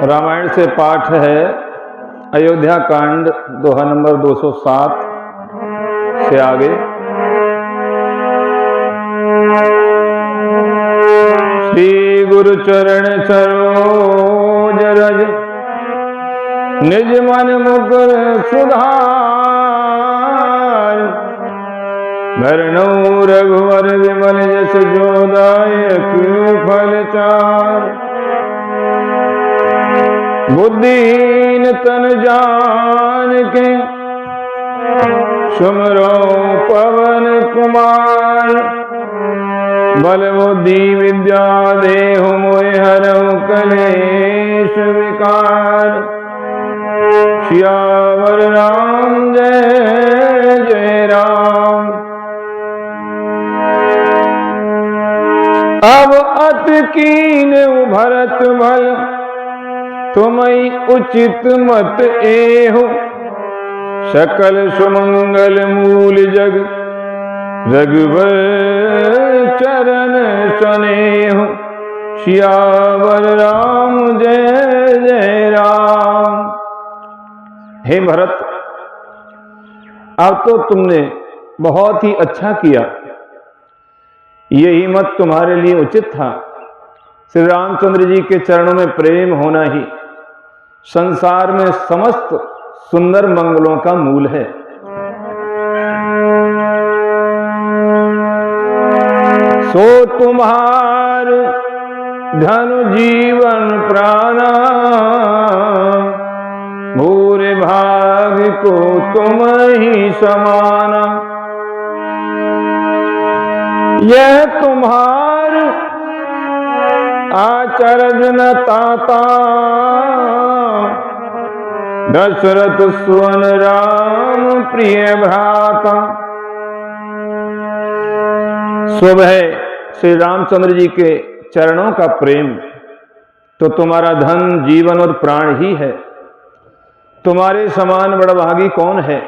रामायण से पाठ है अयोध्या कांड दोहा नंबर 207 से आगे। श्री गुरु चरण सरोज रज निज मन मुकुर सुधार। भरणौ रघुवर विमल जस जोदायक फल चार। बुद्धिहीन तन जान के सुमरो पवन कुमार। बल बुद्धि विद्या देहु मोहि हरहु कलेश विकार। सियावर राम जय जय राम। अब अति कीन भरत भल तुम्हि उचित मत एहु। सकल सुमंगल मूल जग रघुबर चरण सनेहु। सियावर राम जय जय राम। हे भरत, अब तो तुमने बहुत ही अच्छा किया। यही मत तुम्हारे लिए उचित था। श्री रामचंद्र जी के चरणों में प्रेम होना ही संसार में समस्त सुंदर मंगलों का मूल है। सो तुम्हार धनु जीवन प्राणा। भूरे भाग को तुम ही समाना। यह तुम्हार आचरज न ताता। दशरथ सुवन राम प्रिय भ्राता। सुबह श्री रामचंद्र जी के चरणों का प्रेम तो तुम्हारा धन जीवन और प्राण ही है। तुम्हारे समान बड़भागी कौन है।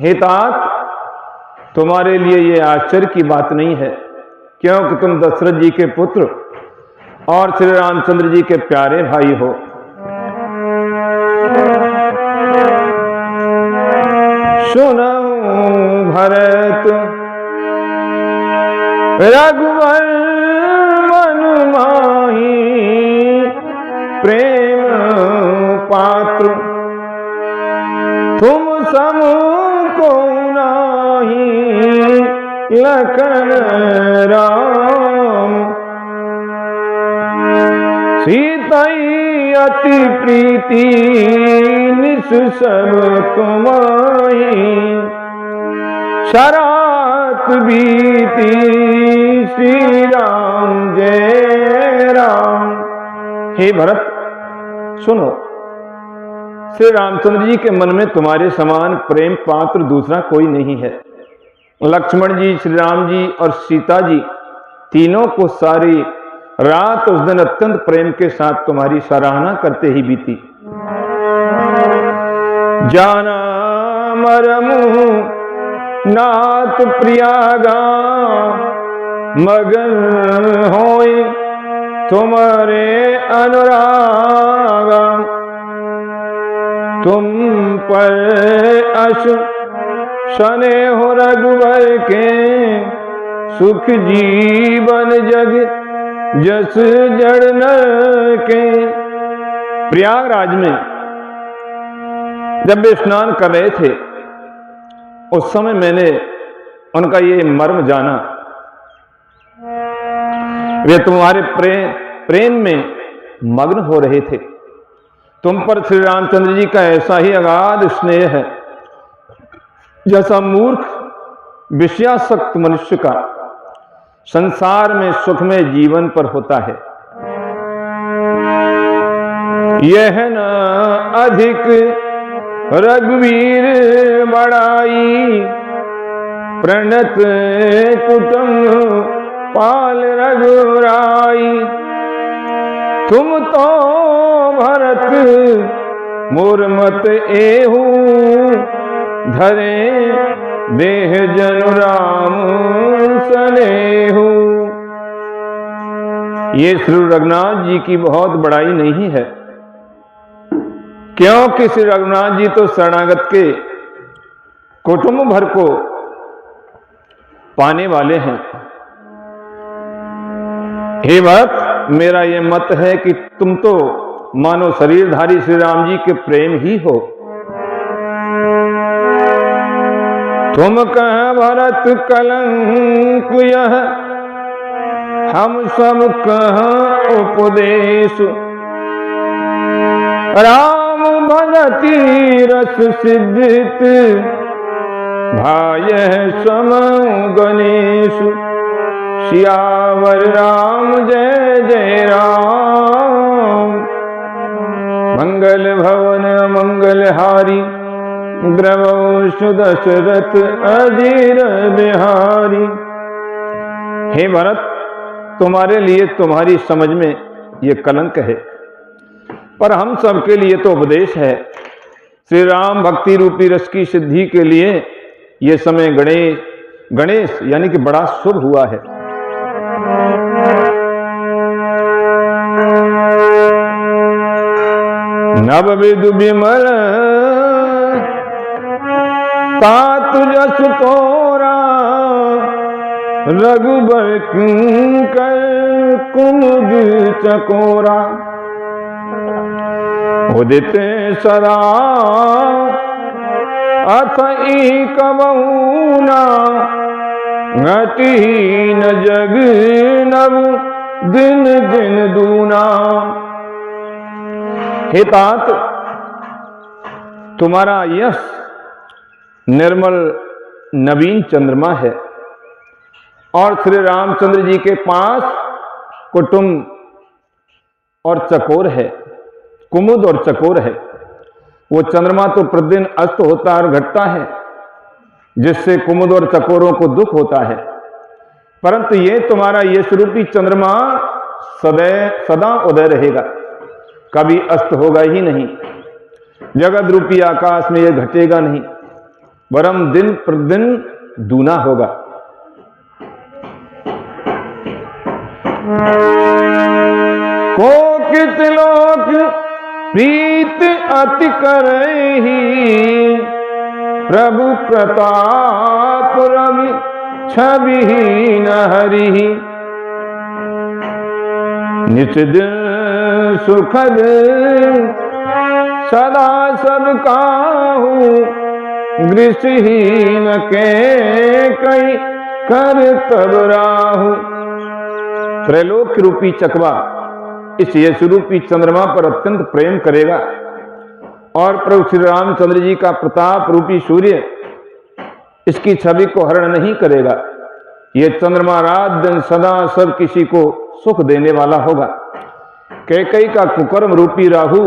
हे तात, तुम्हारे लिए ये आश्चर्य की बात नहीं है, क्योंकि तुम दशरथ जी के पुत्र और श्री रामचंद्र जी के प्यारे भाई हो। सुनऊ भरत रघुवर मन माही। प्रेम पात्र तुम सम को नाही। लखन राम सीतई अति प्रीति। निस सब तुम्हारी शरात बीती। श्री राम जय राम। हे भरत, सुनो, श्री रामचंद्र जी के मन में तुम्हारे समान प्रेम पात्र दूसरा कोई नहीं है। लक्ष्मण जी, श्री राम जी और सीता जी तीनों को सारी रात उस दिन अत्यंत प्रेम के साथ तुम्हारी सराहना करते ही बीती। जाना मरमु नाथ प्रियागा। मगन होई तुम्हारे अनुरागा। तुम पर अशु सने हो रघुवर के। सुख जीवन जग जस जड़ नर के। प्रयागराज में जब वे स्नान कर रहे थे, उस समय मैंने उनका ये मर्म जाना। वे तुम्हारे प्रेम में मग्न हो रहे थे। तुम पर श्री रामचंद्र जी का ऐसा ही अगाध स्नेह है जैसा मूर्ख विषयासक्त मनुष्य का संसार में सुखमय जीवन पर होता है। यह न अधिक रघुवीर बड़ाई। प्रणत कुटुंब पाल रघुराई। तुम तो भरत मोर मत एहू। धरे देह जनु राम सनेहू। ये श्री रघुनाथ जी की बहुत बड़ाई नहीं है, क्योंकि श्री रघुनाथ जी तो शरणागत के कुटुंब भर को पाने वाले हैं। हे भक्त, मेरा यह मत है कि तुम तो मानो शरीरधारी श्री राम जी के प्रेम ही हो। तुम कह भरत कलंक यह, हम सब कह उपदेश। राम भगति रस सिद्धित, भाय सम गणेश। सियावर राम जय जय राम, मंगल भवन मंगल हारी। द्रवौ दशरथ अजीर बिहारी। हे भरत, तुम्हारे लिए तुम्हारी समझ में ये कलंक है, पर हम सबके लिए तो उपदेश है। श्री राम भक्ति रूपी रस की सिद्धि के लिए ये समय गणेश यानी कि बड़ा शुभ हुआ है। नव विदु विमल तात जस तोरा, रघुबर किंकर कुमुद चकोरा। उदित सदा अथ एक बहुना, घटिहीन जग नव दिन दिन दूना। हे तात, तुम्हारा यश निर्मल नवीन चंद्रमा है और श्री रामचंद्र जी के पास कुटुंब और चकोर है, कुमुद और चकोर है। वो चंद्रमा तो प्रतिदिन अस्त होता और घटता है, जिससे कुमुद और चकोरों को दुख होता है, परंतु ये तुम्हारा यश रूपी चंद्रमा सदा उदय रहेगा, कभी अस्त होगा ही नहीं। जगत रूपी आकाश में ये घटेगा नहीं, वरम दिन प्रतिदिन दूना होगा। कोकित लोक प्रीत अति करहि, प्रभु प्रताप रवि छविहीन हरिहि। नित दिन सुखद सदा सब काहू, गृहहीन के कई कर तब राहु। त्रैलोक रूपी चकवा इस यश रूपी चंद्रमा पर अत्यंत प्रेम करेगा और प्रभु श्री रामचंद्र जी का प्रताप रूपी सूर्य इसकी छवि को हरण नहीं करेगा। यह चंद्रमा रात दिन सदा सब किसी को सुख देने वाला होगा। कैकई का कुकर्म रूपी राहु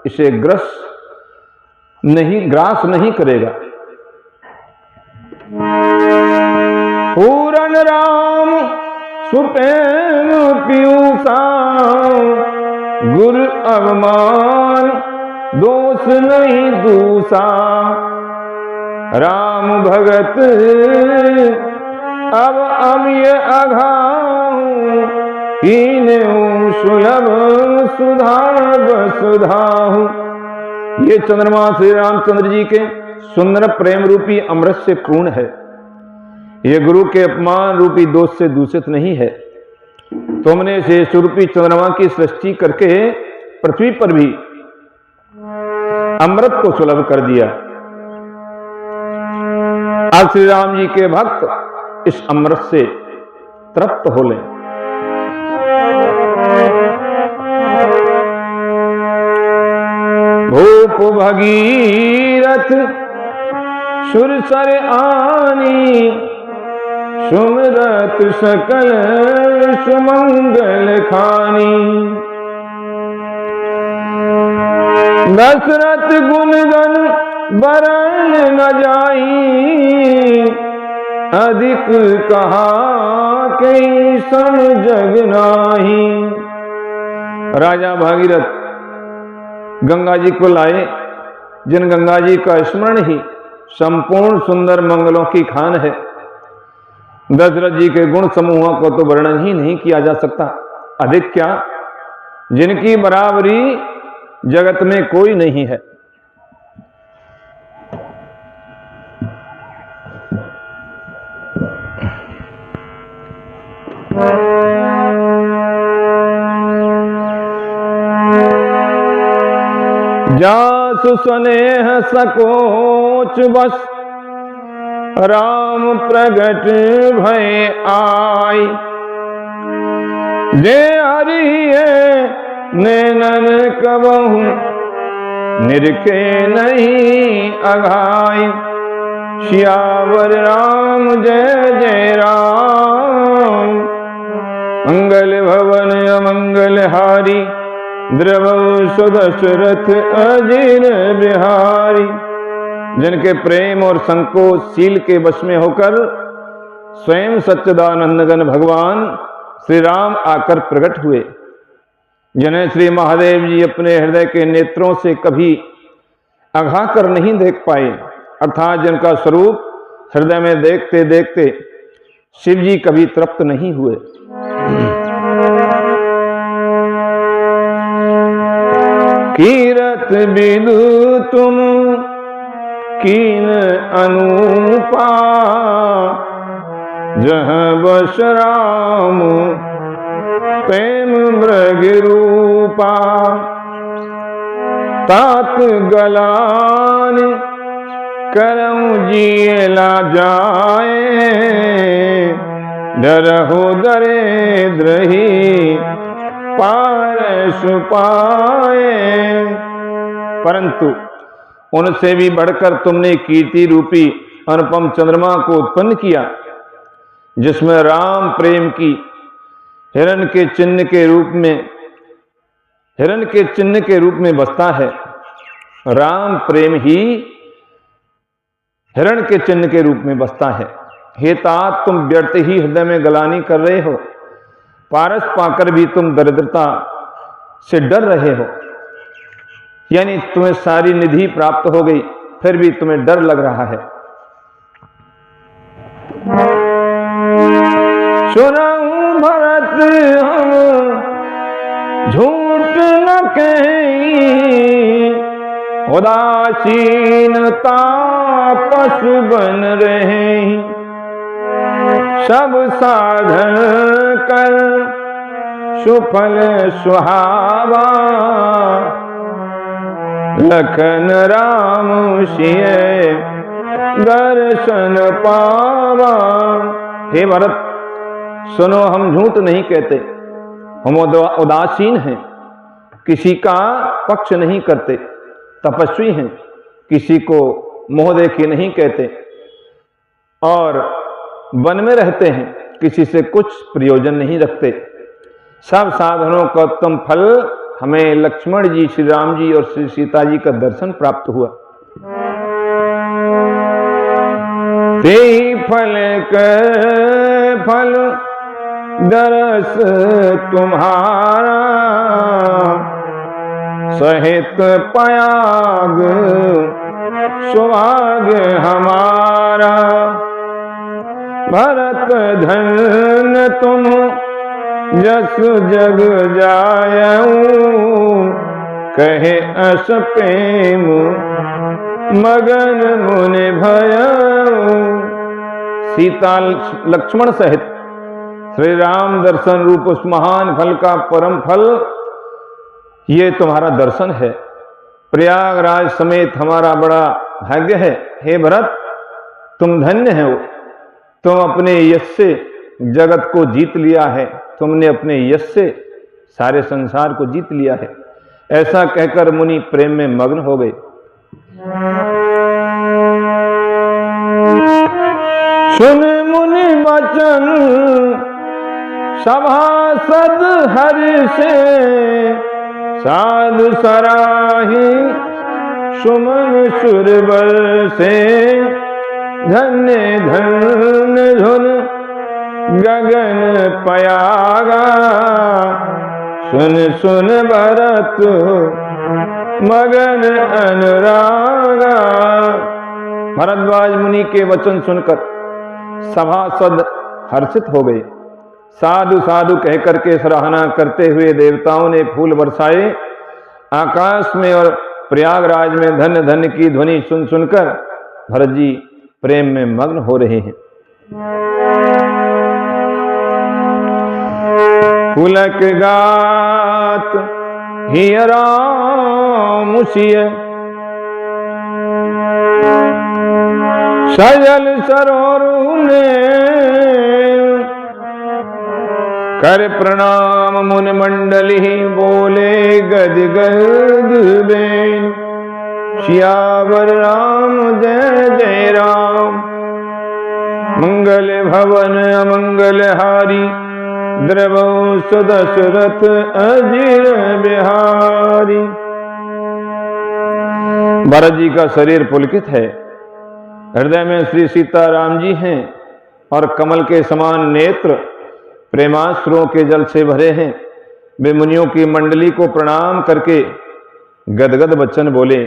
इसे ग्रास नहीं करेगा। पूरन राम सुप्रेम पीयूषा, गुरु अवमान दोष नहीं दूसा। राम भगत अब अमिय अघाहू, हीनऊ सुलभ सुधा वसुधाहू। ये चंद्रमा श्री रामचंद्र जी के सुंदर प्रेम रूपी अमृत से पूर्ण है। ये गुरु के अपमान रूपी दोष से दूषित नहीं है। तुमने इसे स्वरूपी चंद्रमा की सृष्टि करके पृथ्वी पर भी अमृत को सुलभ कर दिया। अब श्री राम जी के भक्त इस अमृत से तृप्त हो लें। भूप भगीरथ सुरसर आनी, सुमरत सकल सुमंगल खानी। दशरथ गुणगण बरन न जाई, अधिक कहा कई सम जग नाही। राजा भागीरथ गंगा जी को लाए, जिन गंगा जी का स्मरण ही संपूर्ण सुंदर मंगलों की खान है। दशरथ जी के गुण समूहों को तो वर्णन ही नहीं किया जा सकता। अधिक क्या, जिनकी बराबरी जगत में कोई नहीं है। जासु स्नेह सकोच बस राम प्रगट भय आई। जे हरिये नैनन कबहु निरखे नहीं अघाई। सियावर राम जय जय राम। मंगल भवन अमंगल हारी द्रवहु सुदशरथ अजिर बिहारी। जिनके प्रेम और संकोच शील के वश में होकर स्वयं सच्चिदानंदघन भगवान श्री राम आकर प्रकट हुए, जिन्हें श्री महादेव जी अपने हृदय के नेत्रों से कभी अघा कर नहीं देख पाए, अर्थात जिनका स्वरूप हृदय में देखते देखते शिव जी कभी तृप्त नहीं हुए। कीरत बिदु तुम कीन अनूपा। जहाँ बस राम प्रेम मृग रूपा। तात गलान करऊं जियला जाए। डरहु दरिद्र ही पारस पाए। परंतु उनसे भी बढ़कर तुमने कीर्ति रूपी अनुपम चंद्रमा को उत्पन्न किया, जिसमें राम प्रेम की हिरण के चिन्ह के रूप में बसता है। राम प्रेम ही हिरण के चिन्ह के रूप में बसता है। हे तात, तुम व्यर्थ ही हृदय में गलानी कर रहे हो। पारस पाकर भी तुम दरिद्रता से डर रहे हो, यानी तुम्हें सारी निधि प्राप्त हो गई, फिर भी तुम्हें डर लग रहा है। सुनाऊं भरत हम झूठ न कहीं। उदासीनता पशु बन रहे। सब साधन कर सुफल सुहावा। लखन राम सिय दर्शन पावा। हे भरत, सुनो, हम झूठ नहीं कहते, हम उदासीन हैं, किसी का पक्ष नहीं करते, तपस्वी हैं, किसी को मोह देखे नहीं कहते, और वन में रहते हैं, किसी से कुछ प्रयोजन नहीं रखते। सब साधनों का उत्तम फल हमें लक्ष्मण जी, श्री राम जी और श्री सीता जी का दर्शन प्राप्त हुआ। ते फल कर फल दरस तुम्हारा। सहित पयाग सुहाग हमारा। भरत धन तुम जस जग जायऊ। कहे अस प्रेम मगन मुनि भयऊ। सीता लक्ष्मण सहित श्री राम दर्शन रूप उस महान फल का परम फल ये तुम्हारा दर्शन है। प्रयागराज समेत हमारा बड़ा भाग्य है। हे भरत, तुम धन्य हो, तुम अपने यश से जगत को जीत लिया है, तुमने अपने यश से सारे संसार को जीत लिया है। ऐसा कहकर मुनि प्रेम में मग्न हो गए। सुन मुनि वचन सभासद हरि से। साधु सराही सुमन सुरबर से। धन्य धन धुन गगन पयागा। सुन सुन भरत मगन अनुरागा। भरद्वाज मुनि के वचन सुनकर सभासद हर्षित हो गए। साधु साधु कहकर के सराहना करते हुए देवताओं ने फूल बरसाए आकाश में और प्रयागराज में धन्य धन्य की ध्वनि सुन सुनकर भरत जी प्रेम में मग्न हो रहे हैं। पुलक गात हियरा मुसिय सजल सरोरु ने कर प्रणाम मुन मंडली बोले गद गद बेन सियावर राम जय जय राम मंगल भवन अमंगल हारी द्रवो सदशरथ अजिर बिहारी। भरत जी का शरीर पुलकित है, हृदय में श्री सीताराम जी हैं और कमल के समान नेत्र प्रेमाश्रुओं के जल से भरे हैं। वे मुनियों की मंडली को प्रणाम करके गदगद वचन बोले,